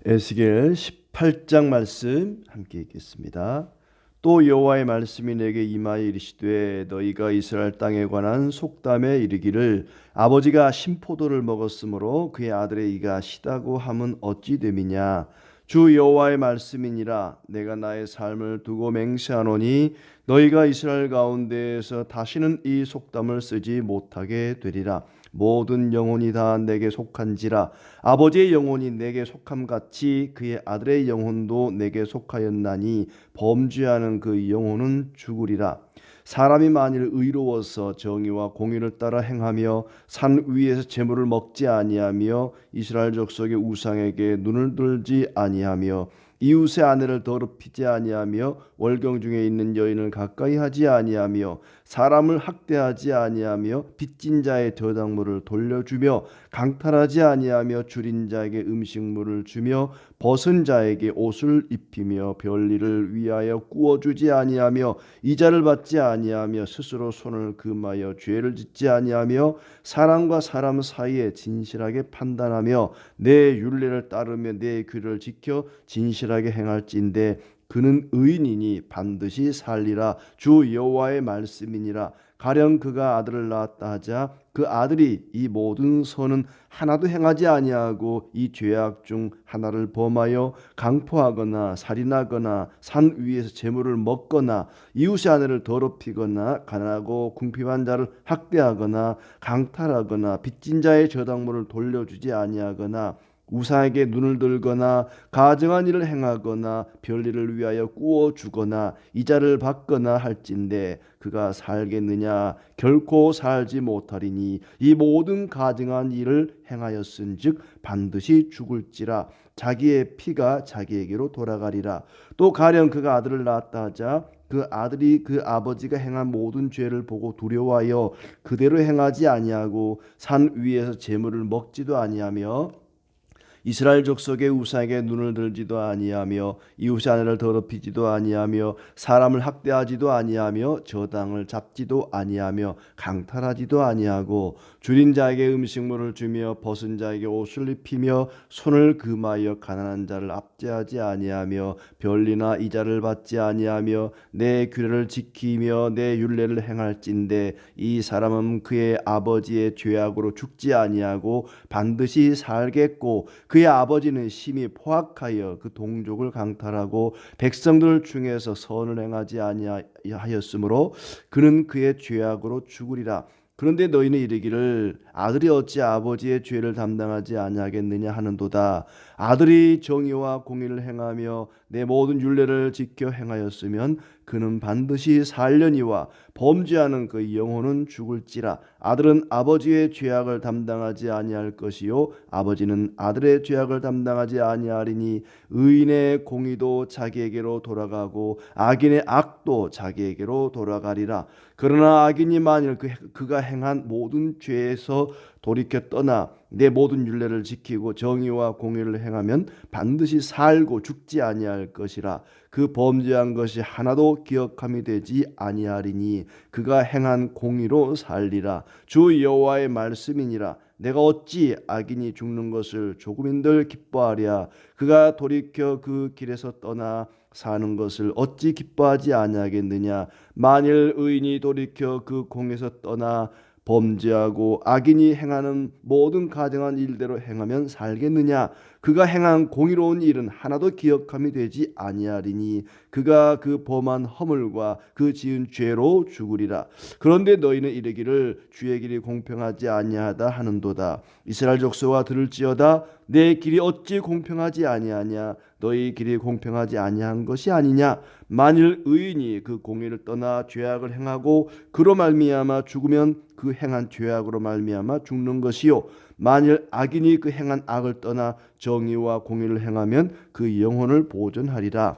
에스겔 18장 말씀 함께 읽겠습니다. 또 여호와의 말씀이 내게 임하여 이르시되 너희가 이스라엘 땅에 관한 속담에 이르기를 아버지가 신포도를 먹었으므로 그의 아들의 이가 시다고 함은 어찌 됨이냐. 주 여호와의 말씀이니라. 내가 나의 삶을 두고 맹세하노니 너희가 이스라엘 가운데에서 다시는 이 속담을 쓰지 못하게 되리라. 모든 영혼이 다 내게 속한지라. 아버지의 영혼이 내게 속함같이 그의 아들의 영혼도 내게 속하였나니 범죄하는 그 영혼은 죽으리라. 사람이 만일 의로워서 정의와 공의를 따라 행하며 산 위에서 재물을 먹지 아니하며 이스라엘 족속의 우상에게 눈을 들지 아니하며 이웃의 아내를 더럽히지 아니하며 월경 중에 있는 여인을 가까이 하지 아니하며 사람을 학대하지 아니하며 빚진 자의 저당물을 돌려주며 강탈하지 아니하며 줄인 자에게 음식물을 주며 벗은 자에게 옷을 입히며 별일을 위하여 구워주지 아니하며 이자를 받지 아니하며 스스로 손을 금하여 죄를 짓지 아니하며 사람과 사람 사이에 진실하게 판단하며 내 율례를 따르며 내 규례를 지켜 진실하게 행할진대 그는 의인이니 반드시 살리라. 주 여호와의 말씀이니라. 가령 그가 아들을 낳았다 하자 그 아들이 이 모든 선은 하나도 행하지 아니하고 이 죄악 중 하나를 범하여 강포하거나 살인하거나 산 위에서 재물을 먹거나 이웃의 아내를 더럽히거나 가난하고 궁핍한 자를 학대하거나 강탈하거나 빚진 자의 저당물을 돌려주지 아니하거나 우상에게 눈을 들거나 가증한 일을 행하거나 별일을 위하여 구워 주거나 이자를 받거나 할진대 그가 살겠느냐. 결코 살지 못하리니 이 모든 가증한 일을 행하였은즉 반드시 죽을지라. 자기의 피가 자기에게로 돌아가리라. 또 가령 그가 아들을 낳았다 하자 그 아들이 그 아버지가 행한 모든 죄를 보고 두려워하여 그대로 행하지 아니하고 산 위에서 재물을 먹지도 아니하며 이스라엘 족속의 우상에게 눈을 들지도 아니하며 이웃의 아내를 더럽히지도 아니하며 사람을 학대하지도 아니하며 저당을 잡지도 아니하며 강탈하지도 아니하고 줄인 자에게 음식물을 주며 벗은 자에게 옷을 입히며 손을 금하여 가난한 자를 압제하지 아니하며 별리나 이자를 받지 아니하며 내 규례를 지키며 내 율례를 행할진대 이 사람은 그의 아버지의 죄악으로 죽지 아니하고 반드시 살겠고 그의 아버지는 심히 포악하여 그 동족을 강탈하고 백성들 중에서 선을 행하지 아니하였으므로 그는 그의 죄악으로 죽으리라. 그런데 너희는 이르기를 아들이 어찌 아버지의 죄를 담당하지 아니하겠느냐 하는도다. 아들이 정의와 공의를 행하며 내 모든 율례를 지켜 행하였으면 그는 반드시 살려니와 범죄하는 그 영혼은 죽을지라. 아들은 아버지의 죄악을 담당하지 아니할 것이요 아버지는 아들의 죄악을 담당하지 아니하리니 의인의 공의도 자기에게로 돌아가고 악인의 악도 자기에게로 돌아가리라. 그러나 악인이 만일 그가 행한 모든 죄에서 돌이켜 떠나 내 모든 율례를 지키고 정의와 공의를 행하면 반드시 살고 죽지 아니할 것이라. 그 범죄한 것이 하나도 기억함이 되지 아니하리니 그가 행한 공의로 살리라. 주 여호와의 말씀이니라. 내가 어찌 악인이 죽는 것을 조금인들 기뻐하랴. 그가 돌이켜 그 길에서 떠나 사는 것을 어찌 기뻐하지 아니하겠느냐. 만일 의인이 돌이켜 그 공에서 떠나 범죄하고 악인이 행하는 모든 가증한 일대로 행하면 살겠느냐. 그가 행한 공의로운 일은 하나도 기억함이 되지 아니하리니 그가 그 범한 허물과 그 지은 죄로 죽으리라. 그런데 너희는 이르기를 주의 길이 공평하지 아니하다 하는도다. 이스라엘 족속아 들을지어다. 내 길이 어찌 공평하지 아니하냐. 너희 길이 공평하지 아니한 것이 아니냐. 만일 의인이 그 공의를 떠나 죄악을 행하고 그로 말미암아 죽으면 그 행한 죄악으로 말미암아 죽는 것이요 만일 악인이 그 행한 악을 떠나 정의와 공의를 행하면 그 영혼을 보존하리라.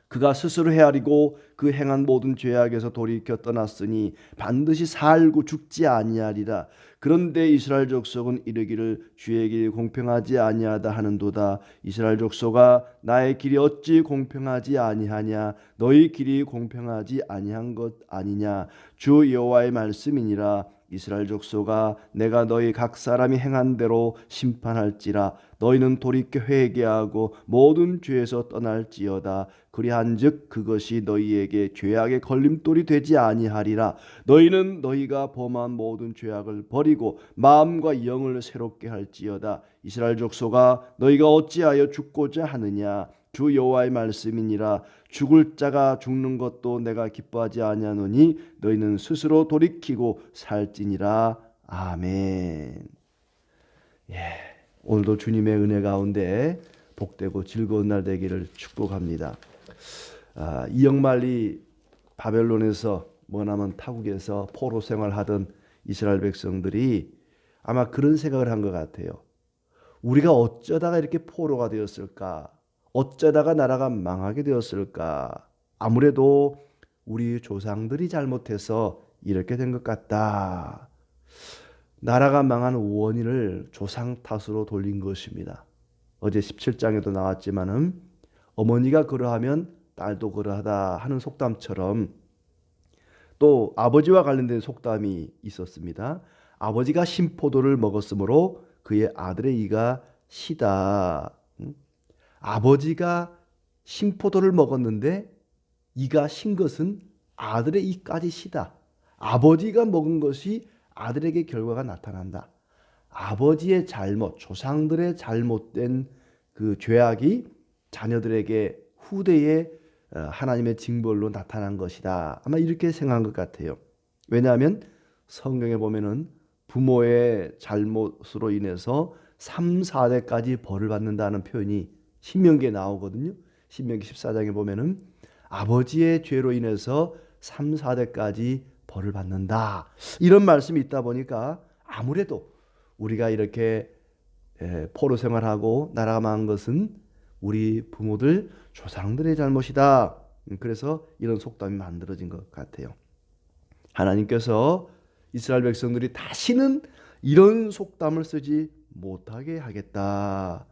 그가 스스로 헤아리고 그 행한 모든 죄악에서 돌이켜 떠났으니 반드시 살고 죽지 아니하리라. 그런데 이스라엘 족속은 이르기를 주의 길이 공평하지 아니하다 하는도다. 이스라엘 족속아 나의 길이 어찌 공평하지 아니하냐. 너희 길이 공평하지 아니한 것 아니냐. 주 여호와의 말씀이니라. 이스라엘 족속아 내가 너희 각 사람이 행한 대로 심판할지라. 너희는 돌이켜 회개하고 모든 죄에서 떠날지어다. 그리한즉 그것이 너희에게 죄악의 걸림돌이 되지 아니하리라. 너희는 너희가 범한 모든 죄악을 버리고 마음과 영을 새롭게 할지어다. 이스라엘 족속아 너희가 어찌하여 죽고자 하느냐. 주 여호와의 말씀이니라. 죽을 자가 죽는 것도 내가 기뻐하지 아니하노니 너희는 스스로 돌이키고 살지니라. 아멘. 오늘도 주님의 은혜 가운데 복되고 즐거운 날 되기를 축복합니다. 이역만리 바벨론에서 머나먼 타국에서 포로 생활하던 이스라엘 백성들이 아마 그런 생각을 한 것 같아요. 우리가 어쩌다가 이렇게 포로가 되었을까? 어쩌다가 나라가 망하게 되었을까? 아무래도 우리 조상들이 잘못해서 이렇게 된 것 같다. 나라가 망한 원인을 조상 탓으로 돌린 것입니다. 어제 17장에도 나왔지만은 어머니가 그러하면 딸도 그러하다 하는 속담처럼 또 아버지와 관련된 속담이 있었습니다. 아버지가 신포도를 먹었으므로 그의 아들의 이가 시다. 아버지가 신포도를 먹었는데 이가 신 것은 아들의 이까지 시다. 아버지가 먹은 것이 아들에게 결과가 나타난다. 아버지의 잘못, 조상들의 잘못된 그 죄악이 자녀들에게 후대에 하나님의 징벌로 나타난 것이다. 아마 이렇게 생각한 것 같아요. 왜냐하면 성경에 보면은 부모의 잘못으로 인해서 3, 4대까지 벌을 받는다는 표현이 신명기에 나오거든요. 신명기 14장에 보면은 아버지의 죄로 인해서 3, 4대까지 벌을 받는다. 이런 말씀이 있다 보니까 아무래도 우리가 이렇게 포로 생활하고 나라가 망한 것은 우리 부모들 조상들의 잘못이다. 그래서 이런 속담이 만들어진 것 같아요. 하나님께서 이스라엘 백성들이 다시는 이런 속담을 쓰지 못하게 하겠다.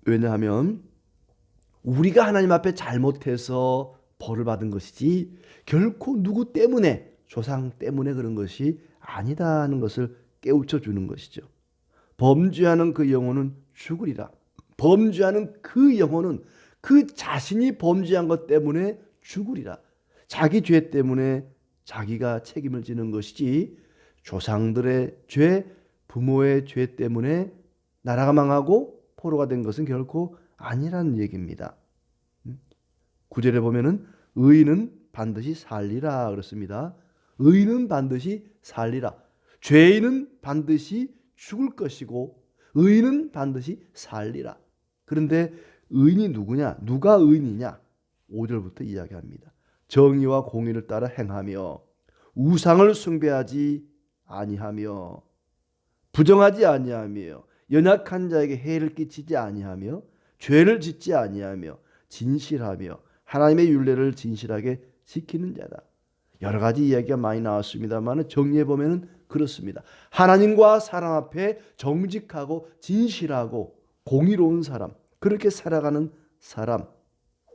왜냐하면 우리가 하나님 앞에 잘못해서 벌을 받은 것이지 결코 누구 때문에, 조상 때문에 그런 것이 아니다 하는 것을 깨우쳐 주는 것이죠. 범죄하는 그 영혼은 죽으리라. 범죄하는 그 영혼은 그 자신이 범죄한 것 때문에 죽으리라. 자기 죄 때문에 자기가 책임을 지는 것이지 조상들의 죄, 부모의 죄 때문에 나라가 망하고 포로가 된 것은 결코 아니라는 얘기입니다. 9절에 보면은 의인은 반드시 살리라 그렇습니다. 의인은 반드시 살리라. 죄인은 반드시 죽을 것이고 의인은 반드시 살리라. 그런데 의인이 누구냐? 누가 의인이냐? 5절부터 이야기합니다. 정의와 공의를 따라 행하며 우상을 숭배하지 아니하며 부정하지 아니하며 연약한 자에게 해를 끼치지 아니하며 죄를 짓지 아니하며 진실하며 하나님의 율례를 진실하게 지키는 자다. 여러 가지 이야기가 많이 나왔습니다만 정리해 보면 그렇습니다. 하나님과 사람 앞에 정직하고 진실하고 공의로운 사람, 그렇게 살아가는 사람,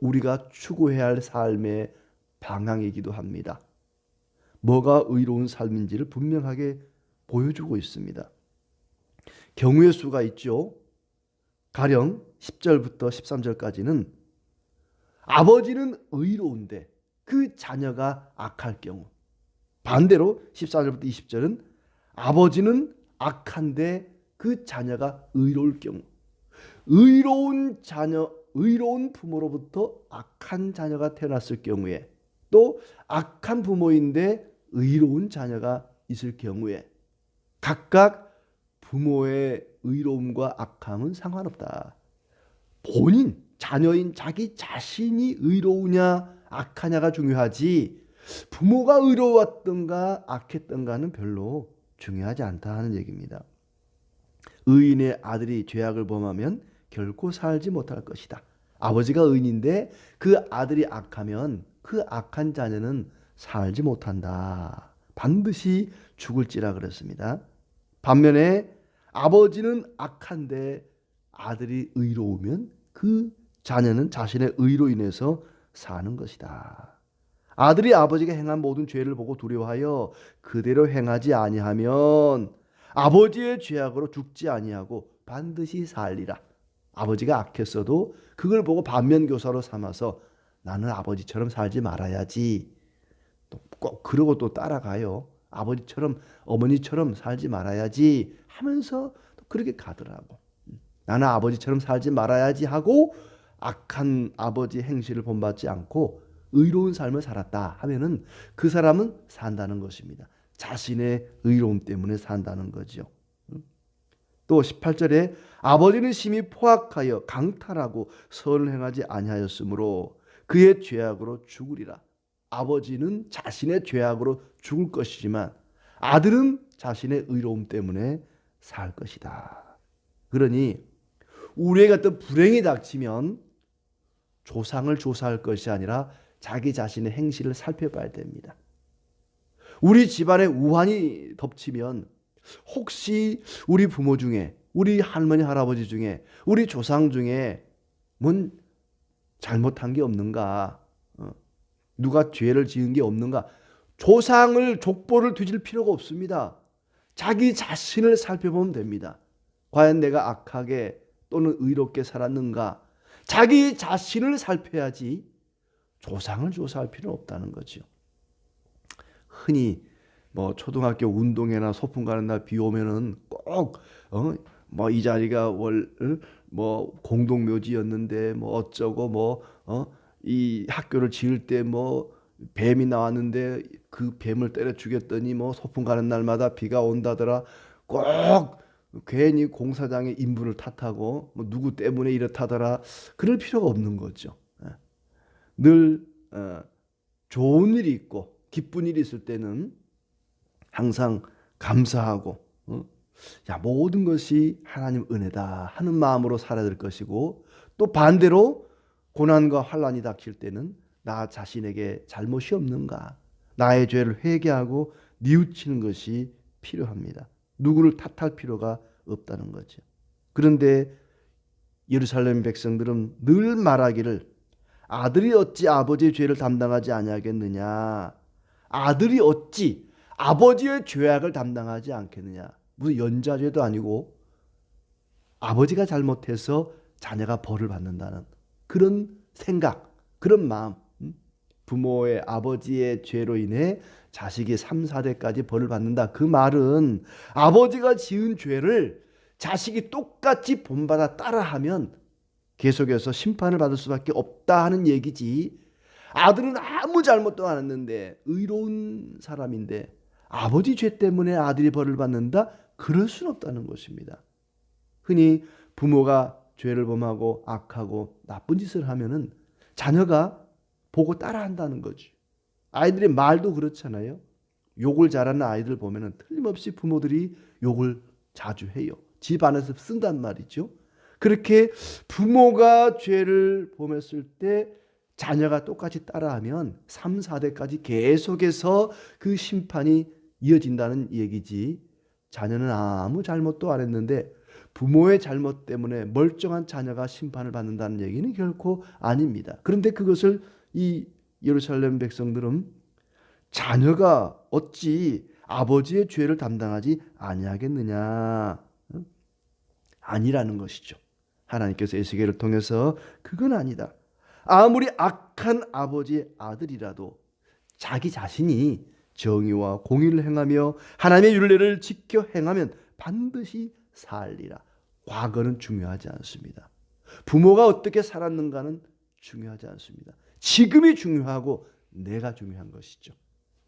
우리가 추구해야 할 삶의 방향이기도 합니다. 뭐가 의로운 삶인지를 분명하게 보여주고 있습니다. 경우의 수가 있죠. 가령 10절부터 13절까지는 아버지는 의로운데 그 자녀가 악할 경우, 반대로 14절부터 20절은 아버지는 악한데 그 자녀가 의로울 경우, 의로운 자녀, 의로운 부모로부터 악한 자녀가 태어났을 경우에, 또 악한 부모인데 의로운 자녀가 있을 경우에 각각 부모의 의로움과 악함은 상관없다. 본인, 자녀인 자기 자신이 의로우냐 악하냐가 중요하지 부모가 의로웠던가 악했던가는 별로 중요하지 않다 하는 얘기입니다. 의인의 아들이 죄악을 범하면 결코 살지 못할 것이다. 아버지가 의인인데 그 아들이 악하면 그 악한 자녀는 살지 못한다. 반드시 죽을지라 그랬습니다. 반면에 아버지는 악한데 아들이 의로우면 그 자녀는 자신의 의로 인해서 사는 것이다. 아들이 아버지가 행한 모든 죄를 보고 두려워하여 그대로 행하지 아니하면 아버지의 죄악으로 죽지 아니하고 반드시 살리라. 아버지가 악했어도 그걸 보고 반면교사로 삼아서 나는 아버지처럼 살지 말아야지. 또 꼭 그러고 또 따라가요. 아버지처럼 어머니처럼 살지 말아야지 하면서 또 그렇게 가더라고. 나는 아버지처럼 살지 말아야지 하고 악한 아버지 행실을 본받지 않고 의로운 삶을 살았다 하면은 그 사람은 산다는 것입니다. 자신의 의로움 때문에 산다는 거죠. 또 18절에 아버지는 심히 포악하여 강탈하고 선을 행하지 아니하였으므로 그의 죄악으로 죽으리라. 아버지는 자신의 죄악으로 죽을 것이지만 아들은 자신의 의로움 때문에 살 것이다. 그러니 우리에게 어떤 불행이 닥치면 조상을 조사할 것이 아니라 자기 자신의 행실을 살펴봐야 됩니다. 우리 집안에 우환이 덮치면 혹시 우리 부모 중에, 우리 할머니 할아버지 중에, 우리 조상 중에 뭔 잘못한 게 없는가, 누가 죄를 지은 게 없는가, 조상을 족보를 뒤질 필요가 없습니다. 자기 자신을 살펴보면 됩니다. 과연 내가 악하게 또는 의롭게 살았는가, 자기 자신을 살펴야지 조상을 조사할 필요는 없다는 거죠. 흔히 뭐 초등학교 운동회나 소풍 가는 날 비 오면은 꼭 뭐 이 자리가 뭐 공동묘지였는데 뭐 어쩌고 뭐 이 학교를 지을 때 뭐 뱀이 나왔는데 그 뱀을 때려 죽였더니 뭐 소풍 가는 날마다 비가 온다더라. 꼭 괜히 공사장의 인부를 탓하고 뭐 누구 때문에 이렇다더라. 그럴 필요가 없는 거죠. 늘 좋은 일이 있고 기쁜 일이 있을 때는 항상 감사하고 모든 것이 하나님 은혜다 하는 마음으로 살아야 될 것이고, 또 반대로 고난과 환난이 닥칠 때는 나 자신에게 잘못이 없는가, 나의 죄를 회개하고 뉘우치는 것이 필요합니다. 누구를 탓할 필요가 없다는 거죠. 그런데 예루살렘 백성들은 늘 말하기를 아들이 어찌 아버지의 죄를 담당하지 아니하겠느냐, 아들이 어찌 아버지의 죄악을 담당하지 않겠느냐. 무슨 연좌죄도 아니고 아버지가 잘못해서 자녀가 벌을 받는다는 그런 생각, 그런 마음. 부모의 아버지의 죄로 인해 자식이 3, 4대까지 벌을 받는다. 그 말은 아버지가 지은 죄를 자식이 똑같이 본받아 따라하면 계속해서 심판을 받을 수밖에 없다 하는 얘기지. 아들은 아무 잘못도 안 했는데 의로운 사람인데 아버지 죄 때문에 아들이 벌을 받는다? 그럴 수는 없다는 것입니다. 흔히 부모가 죄를 범하고 악하고 나쁜 짓을 하면은 자녀가 보고 따라한다는 거지. 아이들의 말도 그렇잖아요. 욕을 잘하는 아이들 보면은 틀림없이 부모들이 욕을 자주 해요. 집 안에서 쓴단 말이죠. 그렇게 부모가 죄를 범했을 때 자녀가 똑같이 따라하면 3, 4대까지 계속해서 그 심판이 이어진다는 얘기지. 자녀는 아무 잘못도 안 했는데 부모의 잘못 때문에 멀쩡한 자녀가 심판을 받는다는 얘기는 결코 아닙니다. 그런데 그것을 이 예루살렘 백성들은 자녀가 어찌 아버지의 죄를 담당하지 아니하겠느냐, 아니라는 것이죠. 하나님께서 에스겔을 통해서 그건 아니다. 아무리 악한 아버지의 아들이라도 자기 자신이 정의와 공의를 행하며 하나님의 율례를 지켜 행하면 반드시 살리라. 과거는 중요하지 않습니다. 부모가 어떻게 살았는가는 중요하지 않습니다. 지금이 중요하고 내가 중요한 것이죠.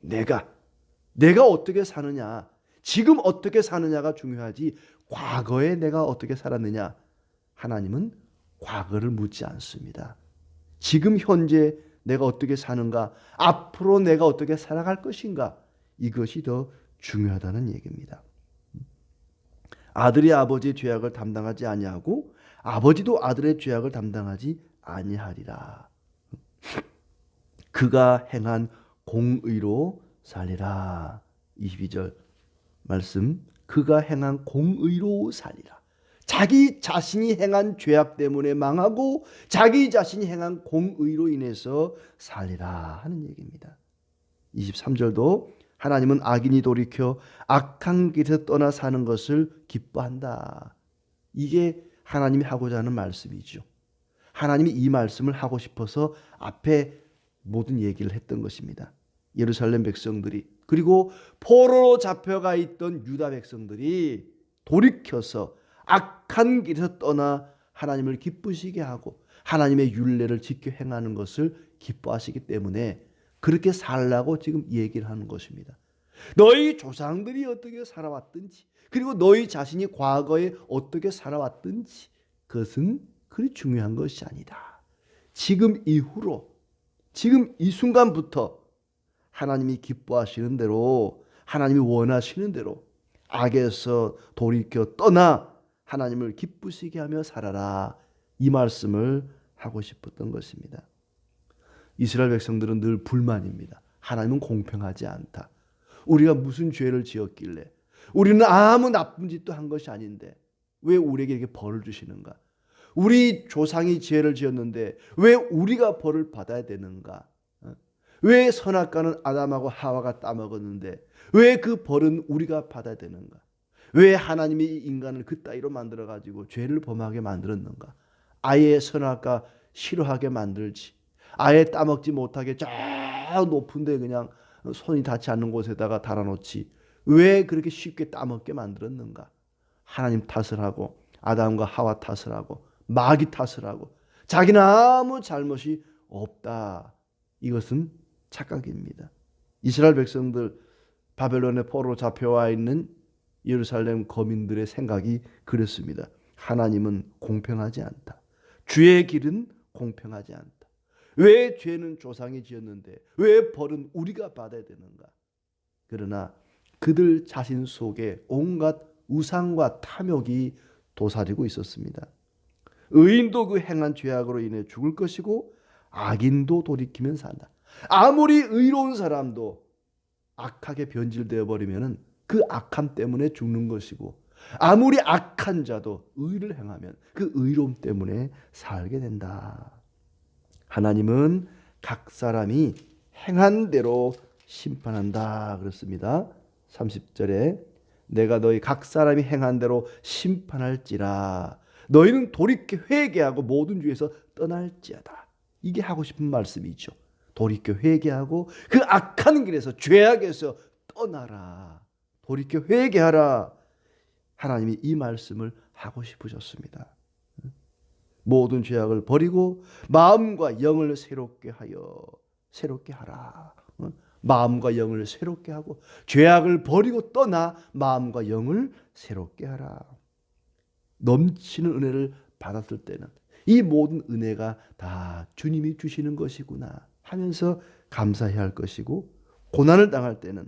내가 어떻게 사느냐, 지금 어떻게 사느냐가 중요하지 과거에 내가 어떻게 살았느냐, 하나님은 과거를 묻지 않습니다. 지금 현재 내가 어떻게 사는가, 앞으로 내가 어떻게 살아갈 것인가, 이것이 더 중요하다는 얘기입니다. 아들이 아버지의 죄악을 담당하지 아니하고 아버지도 아들의 죄악을 담당하지 아니하리라. 그가 행한 공의로 살리라. 22절 말씀, 그가 행한 공의로 살리라. 자기 자신이 행한 죄악 때문에 망하고 자기 자신이 행한 공의로 인해서 살리라 하는 얘기입니다. 23절도 하나님은 악인이 돌이켜 악한 길에서 떠나 사는 것을 기뻐한다. 이게 하나님이 하고자 하는 말씀이죠. 하나님이 이 말씀을 하고 싶어서 앞에 모든 얘기를 했던 것입니다. 예루살렘 백성들이, 그리고 포로로 잡혀가 있던 유다 백성들이 돌이켜서 악한 길에서 떠나 하나님을 기쁘시게 하고 하나님의 율례를 지켜 행하는 것을 기뻐하시기 때문에 그렇게 살라고 지금 얘기를 하는 것입니다. 너희 조상들이 어떻게 살아왔든지, 그리고 너희 자신이 과거에 어떻게 살아왔든지 그것은 그리 중요한 것이 아니다. 지금 이후로, 지금 이 순간부터 하나님이 기뻐하시는 대로, 하나님이 원하시는 대로 악에서 돌이켜 떠나 하나님을 기쁘시게 하며 살아라. 이 말씀을 하고 싶었던 것입니다. 이스라엘 백성들은 늘 불만입니다. 하나님은 공평하지 않다. 우리가 무슨 죄를 지었길래, 우리는 아무 나쁜 짓도 한 것이 아닌데 왜 우리에게 이렇게 벌을 주시는가? 우리 조상이 죄를 지었는데 왜 우리가 벌을 받아야 되는가? 왜 선악과는 아담하고 하와가 따먹었는데 왜 그 벌은 우리가 받아야 되는가? 왜 하나님이 인간을 그따위로 만들어가지고 죄를 범하게 만들었는가? 아예 선악과 싫어하게 만들지, 아예 따먹지 못하게 저 높은데 그냥 손이 닿지 않는 곳에다가 달아놓지, 왜 그렇게 쉽게 따먹게 만들었는가? 하나님 탓을 하고 아담과 하와 탓을 하고 마귀 탓을 하고 자기는 아무 잘못이 없다. 이것은 착각입니다. 이스라엘 백성들, 바벨론의 포로로 잡혀와 있는 예루살렘 거민들의 생각이 그랬습니다. 하나님은 공평하지 않다. 주의 길은 공평하지 않다. 왜 죄는 조상이 지었는데 왜 벌은 우리가 받아야 되는가? 그러나 그들 자신 속에 온갖 우상과 탐욕이 도사리고 있었습니다. 의인도 그 행한 죄악으로 인해 죽을 것이고 악인도 돌이키면 산다. 아무리 의로운 사람도 악하게 변질되어 버리면 그 악함 때문에 죽는 것이고, 아무리 악한 자도 의를 행하면 그 의로움 때문에 살게 된다. 하나님은 각 사람이 행한 대로 심판한다 그렇습니다. 30절에 내가 너희 각 사람이 행한 대로 심판할지라 너희는 돌이켜 회개하고 모든 죄에서 떠날지어다. 이게 하고 싶은 말씀이죠. 돌이켜 회개하고 그 악한 길에서, 죄악에서 떠나라. 돌이켜 회개하라. 하나님이 이 말씀을 하고 싶으셨습니다. 모든 죄악을 버리고 마음과 영을 새롭게 하라. 마음과 영을 새롭게 하고 죄악을 버리고 떠나 마음과 영을 새롭게 하라. 넘치는 은혜를 받았을 때는 이 모든 은혜가 다 주님이 주시는 것이구나 하면서 감사해야 할 것이고, 고난을 당할 때는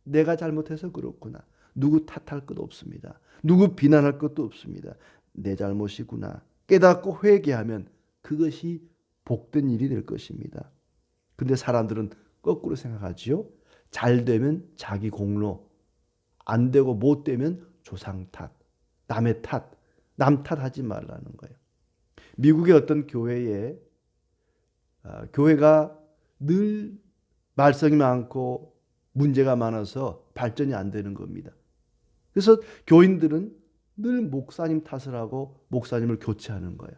내가 잘못해서 그렇구나. 누구 탓할 것도 없습니다. 누구 비난할 것도 없습니다. 내 잘못이구나 깨닫고 회개하면 그것이 복된 일이 될 것입니다. 근데 사람들은 거꾸로 생각하지요. 잘 되면 자기 공로, 안 되고 못 되면 조상 탓, 남의 탓, 남 탓하지 말라는 거예요. 미국의 어떤 교회에 교회가 늘 말썽이 많고 문제가 많아서 발전이 안 되는 겁니다. 그래서 교인들은 늘 목사님 탓을 하고 목사님을 교체하는 거예요.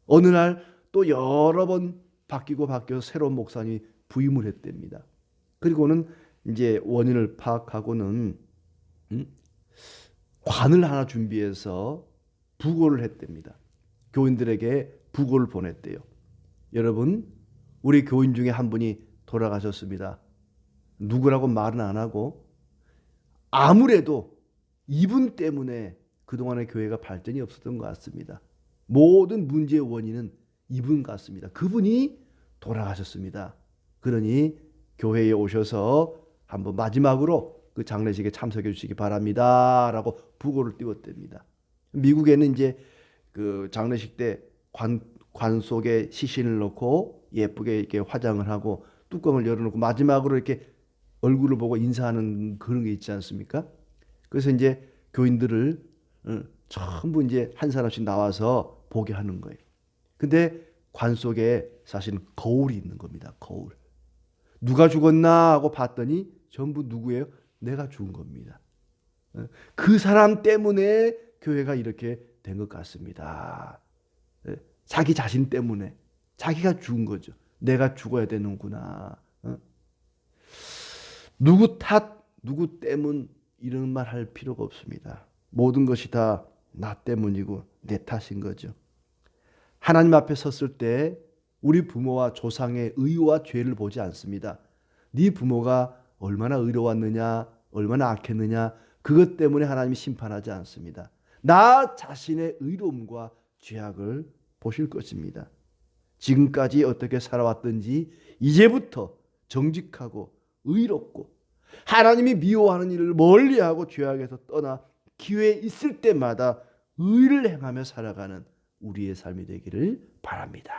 어느 날 또 여러 번 바뀌어서 새로운 목사님이 부임을 했답니다. 그리고는 이제 원인을 파악하고는 관을 하나 준비해서 부고를 했답니다. 교인들에게 부고를 보냈대요. 여러분, 우리 교인 중에 한 분이 돌아가셨습니다. 누구라고 말은 안 하고 아무래도 이분 때문에 그동안의 교회가 발전이 없었던 것 같습니다. 모든 문제의 원인은 이분 같습니다. 그분이 돌아가셨습니다. 그러니 교회에 오셔서 한번 마지막으로 그 장례식에 참석해 주시기 바랍니다 라고 부고를 띄웠답니다. 미국에는 이제 그 장례식 때 관 속에 시신을 넣고 예쁘게 이렇게 화장을 하고 뚜껑을 열어놓고 마지막으로 이렇게 얼굴을 보고 인사하는 그런 게 있지 않습니까? 그래서 이제 교인들을 전부 이제 한 사람씩 나와서 보게 하는 거예요. 근데 관 속에 사실은 거울이 있는 겁니다. 거울. 누가 죽었나 하고 봤더니 전부 누구예요? 내가 죽은 겁니다. 그 사람 때문에 교회가 이렇게 된 것 같습니다. 자기 자신 때문에 자기가 죽은 거죠. 내가 죽어야 되는구나. 누구 탓, 누구 때문 이런 말 할 필요가 없습니다. 모든 것이 다 나 때문이고 내 탓인 거죠. 하나님 앞에 섰을 때 우리 부모와 조상의 의와 죄를 보지 않습니다. 네 부모가 얼마나 의로웠느냐, 얼마나 악했느냐, 그것 때문에 하나님이 심판하지 않습니다. 나 자신의 의로움과 죄악을 보실 것입니다. 지금까지 어떻게 살아왔든지 이제부터 정직하고 의롭고 하나님이 미워하는 일을 멀리하고 죄악에서 떠나 기회 있을 때마다 의를 행하며 살아가는 우리의 삶이 되기를 바랍니다.